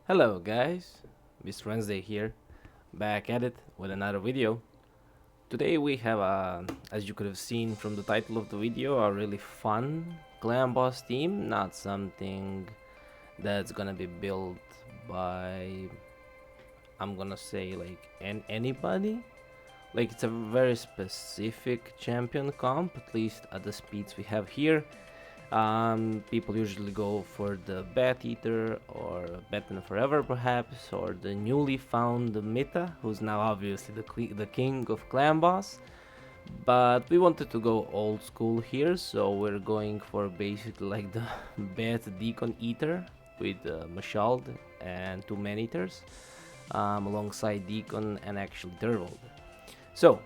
Hello guys, Mr. Wednesday here, back at it with another video. Today we have, as you could have seen from the title of the video, a really fun clan boss team, not something that's gonna be built by, I'm gonna say like anybody. Like it's a very specific champion comp, at least at the speeds we have here. People usually go for the Bat Eater or Batman Forever perhaps, or the newly found Mita, who's now obviously the king of clan boss. But we wanted to go old school here, so we're going for basically like the Bat Deacon Eater with Mashald and two Man Eaters, alongside Deacon and actually Dervold. So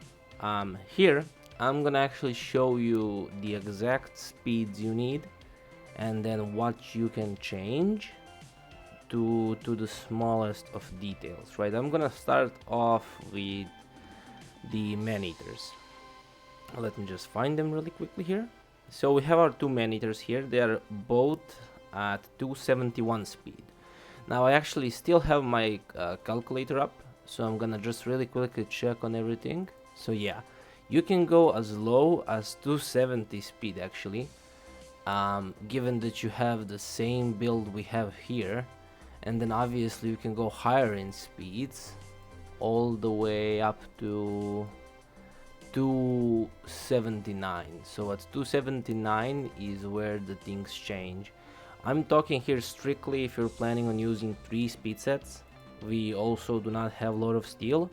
here I'm gonna actually show you the exact speeds you need and then what you can change to the smallest of details, right? I'm gonna start off with the man-eaters. Let me just find them really quickly here. So we have our two man-eaters here. They are both at 271 speed. Now I actually still have my calculator up, so I'm gonna just really quickly check on everything. So yeah, you can go as low as 270 speed actually, given that you have the same build we have here, and then obviously you can go higher in speeds all the way up to 279. So at 279 is where the things change. I'm talking here strictly if you're planning on using 3 speed sets. We also do not have Lord of Steel,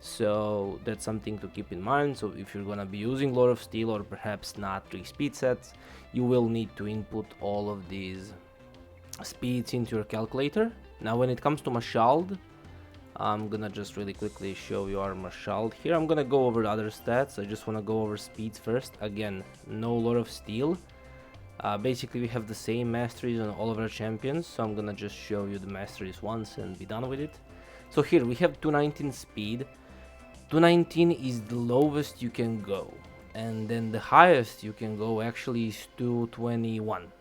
so that's something to keep in mind. So if you're gonna be using Lord of Steel or perhaps not 3 speed sets, you will need to input all of these speeds into your calculator. Now when it comes to Mashald, I'm gonna just really quickly show you our Mashald. Here I'm gonna go over the other stats. I just wanna go over speeds first. Again, no Lord of Steel. Basically we have the same masteries on all of our champions, so I'm gonna just show you the masteries once and be done with it. So here we have 219 speed. 219 is the lowest you can go, and then the highest you can go actually is 221.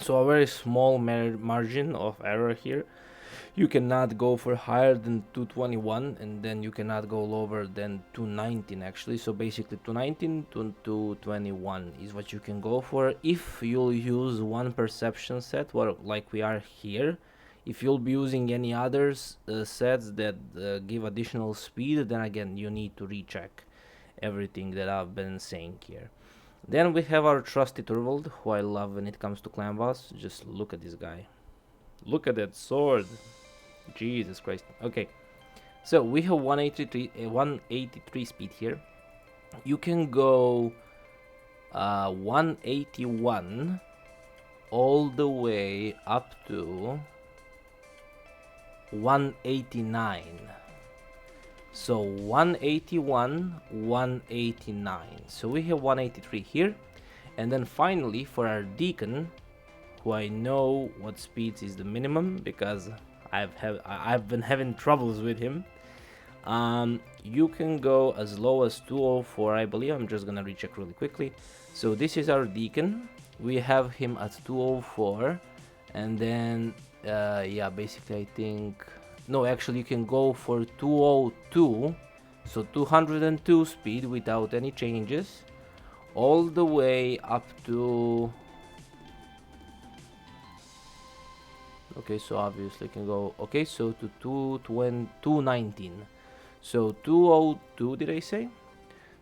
So a very small margin of error here. You cannot go for higher than 221, and then you cannot go lower than 219 actually. So basically 219 to 221 is what you can go for if you'll use one perception set, like we are here. If you'll be using any others sets that give additional speed, then again you need to recheck everything that I've been saying here. Then we have our trusty Turvold, who I love when it comes to clan boss. Just look at this guy. Look at that sword. Jesus Christ. Okay, so we have 183 speed here. You can go 181 all the way up to 189. So 181, 189. So we have 183 here. And then finally for our Deacon, who I know what speeds is the minimum because I've been having troubles with him. You can go as low as 204, I believe. I'm just gonna recheck really quickly. So this is our Deacon. We have him at 204, and then yeah, basically I think no, actually you can go for 202, so 202 speed without any changes, all the way up to. Okay, so obviously you can go, okay, so to 219. So 202, did I say?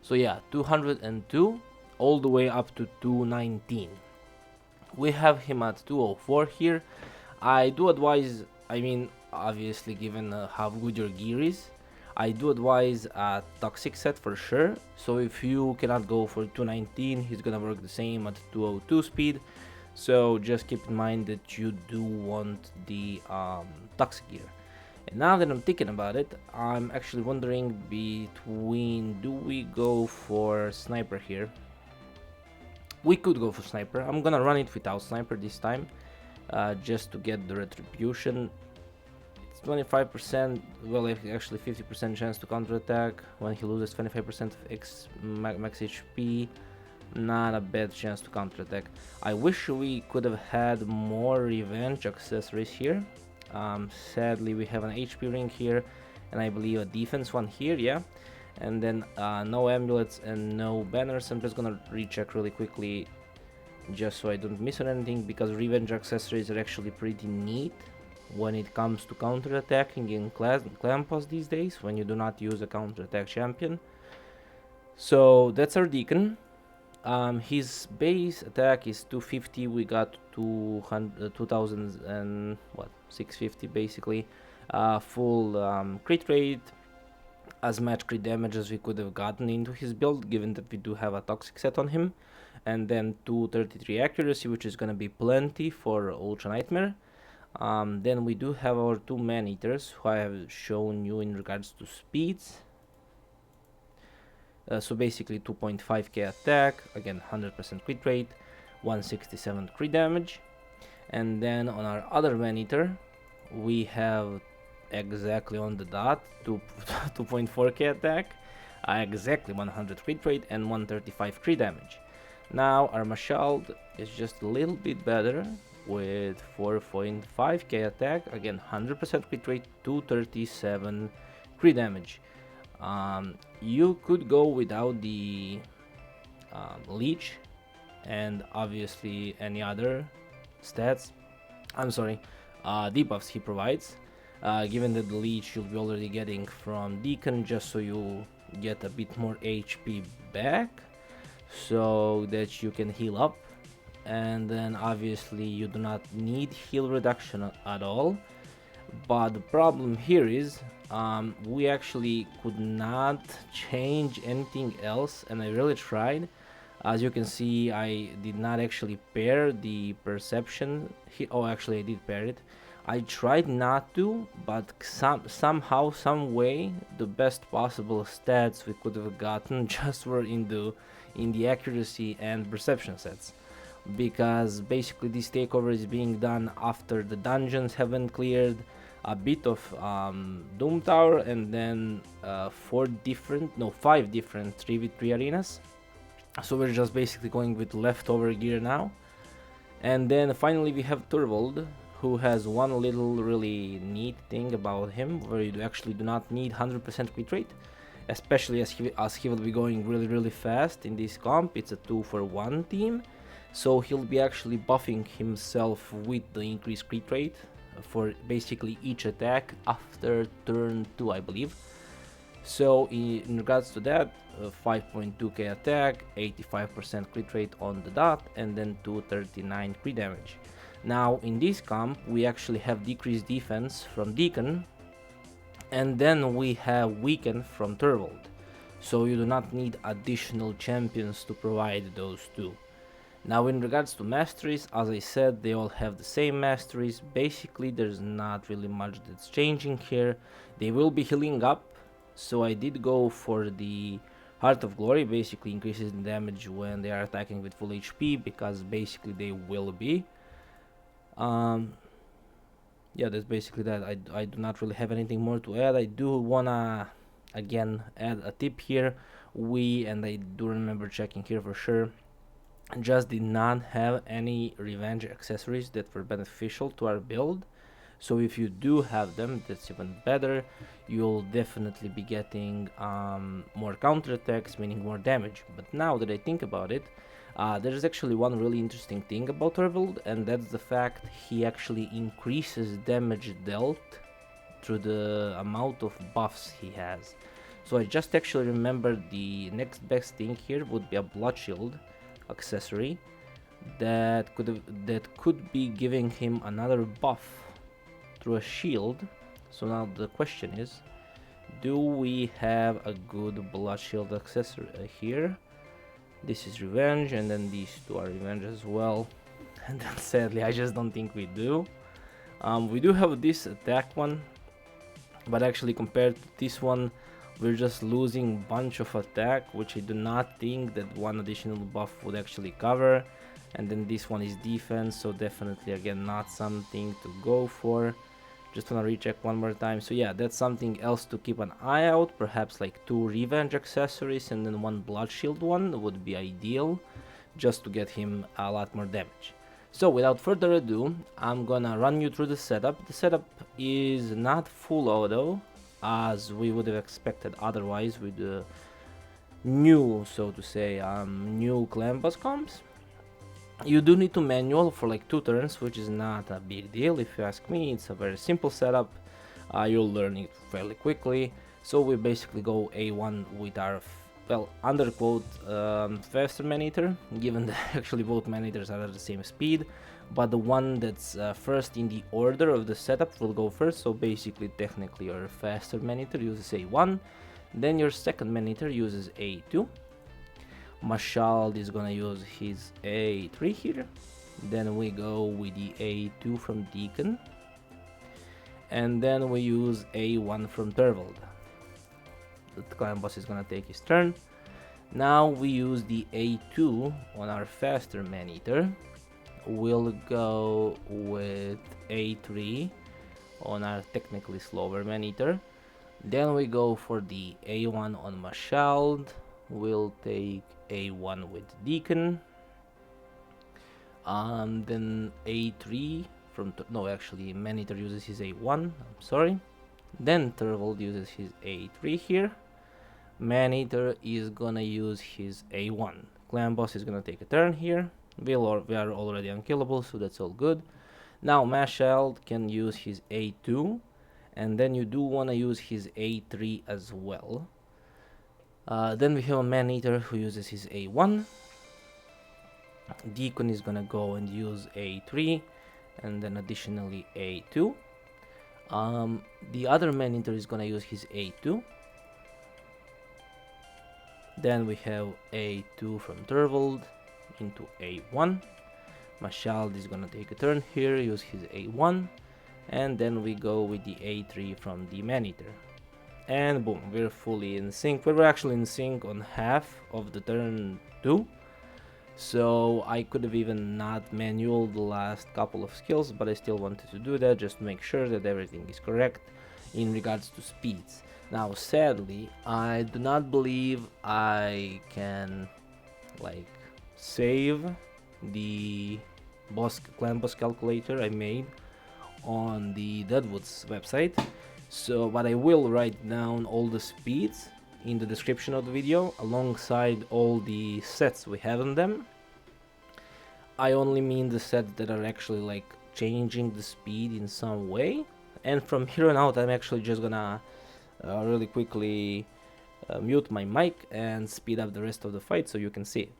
So yeah, 202 all the way up to 219. We have him at 204 here. I do advise, I mean, obviously given how good your gear is, I do advise a toxic set for sure. So if you cannot go for 219, he's gonna work the same at 202 speed. So just keep in mind that you do want the toxic gear. And now that I'm thinking about it, I'm actually wondering between, do we go for sniper here? We could go for sniper. I'm gonna run it without sniper this time, just to get the retribution. It's 25%, well actually 50% chance to counterattack when he loses 25% of max HP. Not a bad chance to counterattack. I wish we could have had more revenge accessories here. Sadly we have an HP ring here, and I believe a defense one here, yeah. And then no amulets and no banners. I'm just gonna recheck really quickly just so I don't miss on anything, because revenge accessories are actually pretty neat when it comes to counter-attacking in clan boss these days, when you do not use a counter-attack champion. So that's our Deacon. His base attack is 250. We got 2000 and what, 650 basically. Full crit rate, as much crit damage as we could have gotten into his build, given that we do have a toxic set on him, and then 233 accuracy, which is gonna be plenty for Ultra Nightmare. Then we do have our two man-eaters, who I have shown you in regards to speeds. So basically 2.5k attack, again 100% crit rate, 167 crit damage. And then on our other man-eater, we have exactly on the dot 2.4k attack, exactly 100 crit rate, and 135 crit damage. Now our Mashald is just a little bit better with 4.5k attack, again 100% crit rate, 237 crit damage. You could go without the leech and obviously any other stats, debuffs he provides, given that the leech you'll be already getting from Deacon, just so you get a bit more HP back so that you can heal up. And then obviously you do not need heal reduction at all. But the problem here is we actually could not change anything else, and I really tried. As you can see, I did not actually pair the perception. Oh, actually I did pair it. I tried not to, but somehow, some way, the best possible stats we could have gotten just were in the accuracy and perception sets, because basically this takeover is being done after the dungeons have been cleared, a bit of Doom Tower, and then 5 different 3v3 arenas. So we're just basically going with leftover gear now. And then finally we have Turvold, who has one little really neat thing about him, where you actually do not need 100% crit rate, especially as he will be going really fast in this comp. It's a 2-for-1 team, so he'll be actually buffing himself with the increased crit rate for basically each attack after turn 2, I believe. So in regards to that, 5.2k attack, 85% crit rate on the dot, and then 239 crit damage. Now in this comp we actually have decreased defense from Deacon, and then we have weaken from Turvold, so you do not need additional champions to provide those two. Now in regards to masteries, as I said, they all have the same masteries. Basically there's not really much that's changing here. They will be healing up, so I did go for the Heart of Glory, basically increases the damage when they are attacking with full HP, because basically they will be. Yeah, that's basically that. I do not really have anything more to add. I do wanna again add a tip here. And I do remember checking here for sure, just did not have any revenge accessories that were beneficial to our build. So if you do have them, that's even better. You'll definitely be getting more counterattacks, meaning more damage. But now that I think about it, there's actually one really interesting thing about Turvold, and that's the fact he actually increases damage dealt through the amount of buffs he has. So I just actually remembered the next best thing here would be a Blood Shield accessory that could be giving him another buff through a shield. So now the question is, do we have a good Blood Shield accessory here? This is revenge, and then these two are revenge as well. And then sadly I just don't think we do. We do have this attack one, but actually compared to this one, we're just losing bunch of attack, which I do not think that one additional buff would actually cover. And then this one is defense, so definitely again not something to go for. Just wanna recheck one more time. So yeah, that's something else to keep an eye out. Perhaps like 2 revenge accessories and then 1 blood shield one would be ideal, just to get him a lot more damage. So without further ado, I'm gonna run you through the setup. The setup is not full auto, as we would have expected otherwise with the new, so to say, new clan boss comps. You do need to manual for like 2 turns, which is not a big deal if you ask me. It's a very simple setup. You'll learn it fairly quickly. So we basically go A1 with our, well, under quote, faster man-eater, given that actually both man-eaters are at the same speed, but the one that's first in the order of the setup will go first. So basically, technically, your faster man-eater uses A1, then your second man-eater uses A2. Mashald is gonna use his A3 here, then we go with the A2 from Deacon, and then we use A1 from Turvold. The clan boss is gonna take his turn. Now we use the A2 on our faster man-eater. We'll go with A3 on our technically slower man-eater. Then we go for the A1 on Mashald. We'll take A1 with Deacon. Then A3 from... no, actually, man-eater uses his A1. I'm sorry. Then Turvold uses his A3 here. Man-eater is gonna use his A1. Clan boss is gonna take a turn here. We are already unkillable, so that's all good. Now Mashald can use his A2, and then you do wanna use his A3 as well. Then we have a man-eater who uses his A1. Deacon is gonna go and use A3, and then additionally A2. The other man-eater is gonna use his A2. Then we have A2 from Turvold into A1. Mashald is gonna take a turn here, use his A1, and then we go with the A3 from the man-eater. And boom, we're fully in sync. We're actually in sync on half of the turn 2. So I could have even not manual the last couple of skills, but I still wanted to do that just to make sure that everything is correct in regards to speeds. Now sadly, I do not believe I can like save the clan boss calculator I made on the Deadwood's website. So, but I will write down all the speeds in the description of the video alongside all the sets we have on them. I only mean the sets that are actually like changing the speed in some way, and from here on out I'm actually just gonna really quickly mute my mic and speed up the rest of the fight so you can see it.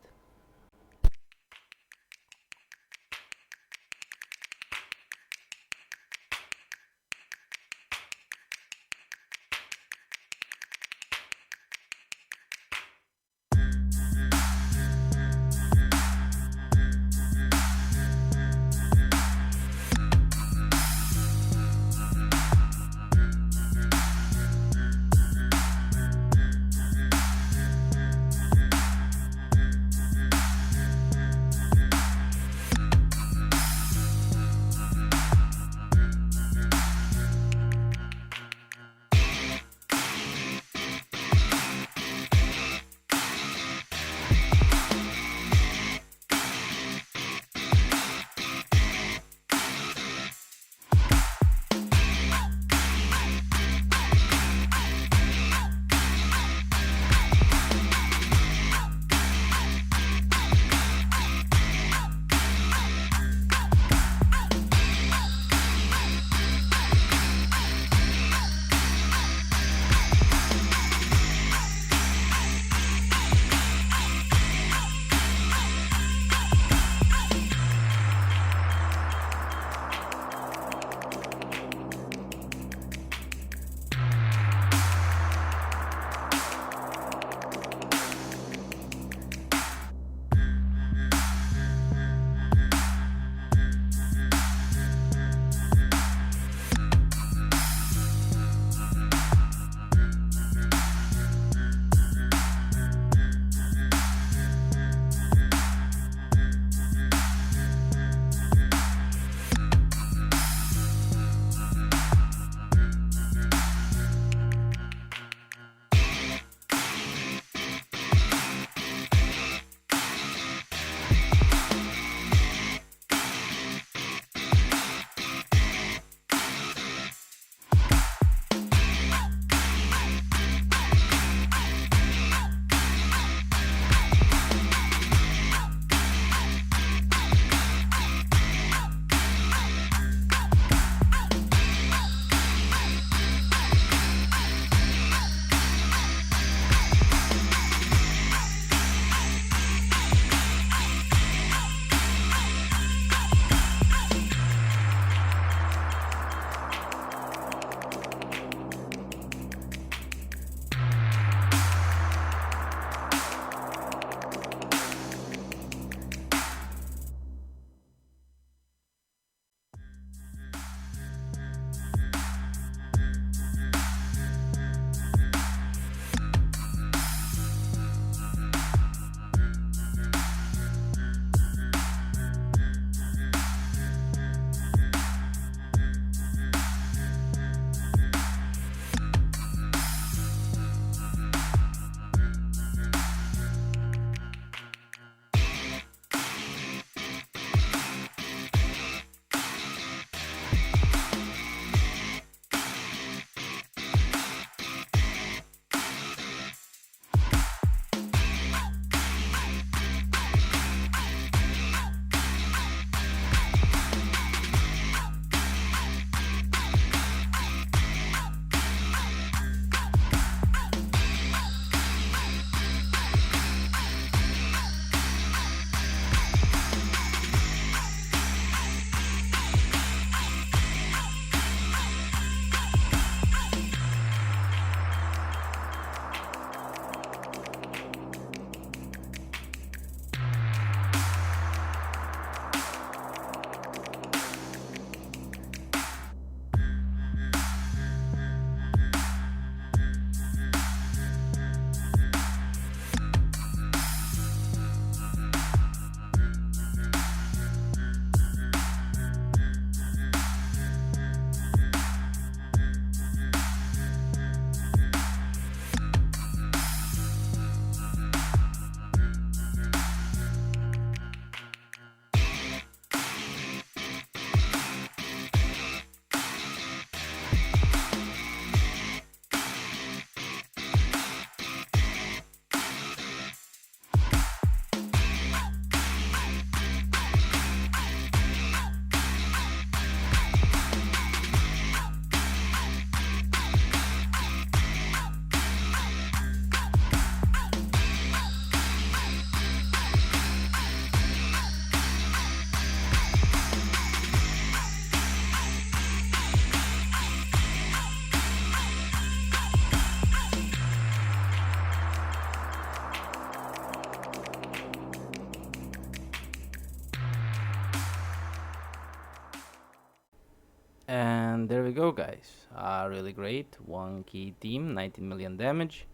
And there we go, guys. Really great. One key team, 19 million damage.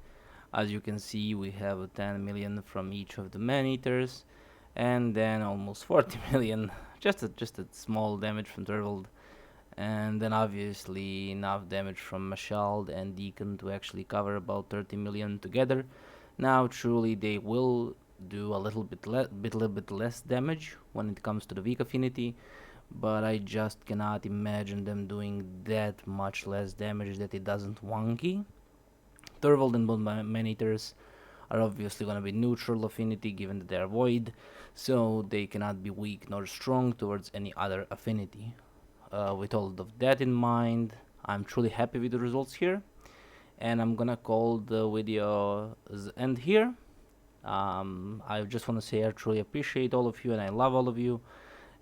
As you can see, we have 10 million from each of the man-eaters, and then almost 40 million, just a small damage from Turvold, and then obviously enough damage from Mashald and Deacon to actually cover about 30 million together. Now, truly, they will do a little bit less damage when it comes to the weak affinity, but I just cannot imagine them doing that much less damage that it doesn't wonky. Turvold and both man-eaters are obviously going to be neutral affinity given that they are void, so they cannot be weak nor strong towards any other affinity. With all of that in mind, I'm truly happy with the results here, and I'm gonna call the video's end here. I just want to say I truly appreciate all of you and I love all of you,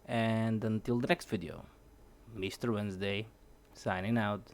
and until the next video, Mr. Wednesday signing out.